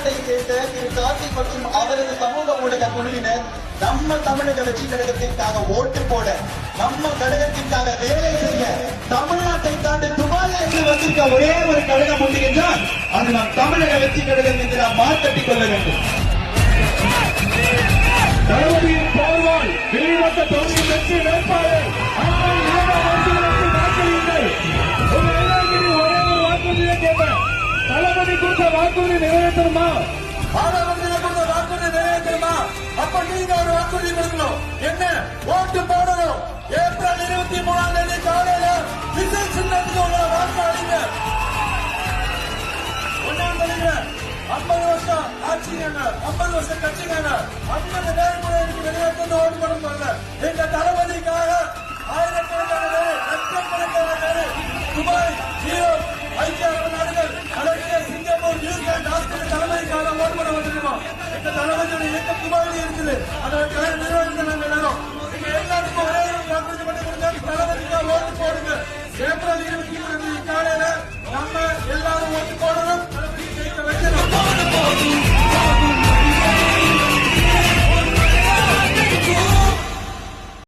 தமிழ்நாட்டை சேர்ந்த திரு கார்த்திக் மற்றும் அவரது சமூக ஊடக குழுவினர் நம்ம தமிழக வெற்றி கழகத்திற்காக ஓட்டு போட, நம்ம கழகத்திற்காக வேலை செய்ய, தமிழ்நாட்டை தாண்டி துபாய் என்று வந்திருக்க ஒரே ஒரு கழகம் உண்டு என்றால் அது நம் தமிழக வெற்றி கழகம் என்று நாம் மாற்றட்டிக் கொள்ள வேண்டும். தளபதியின் போர்வால் வெளிவந்த தொகுதி வெற்றி வேட்பாளர் ஒரே ஒரு வாக்குறுதியை கேட்டேன். தளபதி கொடுத்த வாக்குறுதி நிறைவேற்றணுமா? பாராளுமன்றத்தில் கொடுத்த வாக்குறுதி நிறைவேற்றணுமா? அப்ப நீங்க ஒரு வாக்குறுதி கொடுக்கணும். என்ன? ஓட்டு போடணும். ஏப்ரல் 23ஆம் தேதி காலையில விஜய் சின்னத்துக்கு உங்களை வாக்கு அளிங்க. ஒன்றாம் தேதியில 50 வருஷம் ஆட்சிங்க, 50 வருஷம் கட்சிங்க, 50 வேறுமுறைக்கு வெளியேற்ற ஓட்டு போட போறல. எங்க தளபதிக்காக ஆயிரக்கணக்கான பேர், லட்சக்கணக்கான பேர் துபாய், நியூயார்க், ஐக்கிய அரபு நாடுகள், மலேசியா, சிங்கப்பூர், நியூசிலாந்து, ஆஸ்திரேலியா தலைமைக்காக ஓட்டு போட வந்திருக்கோம். எங்க தளபதியோட இயக்கம் துபாயில் இருக்குது. அதோட கலை நிர்வாகத்தை நாங்கள் எல்லாரும் எங்க எல்லாருக்கும் ஒரே வாக்குறுதி பண்ணி கொடுங்க. தளபதிக்காக ஓட்டு போடுங்க. ஏப்ரல் 23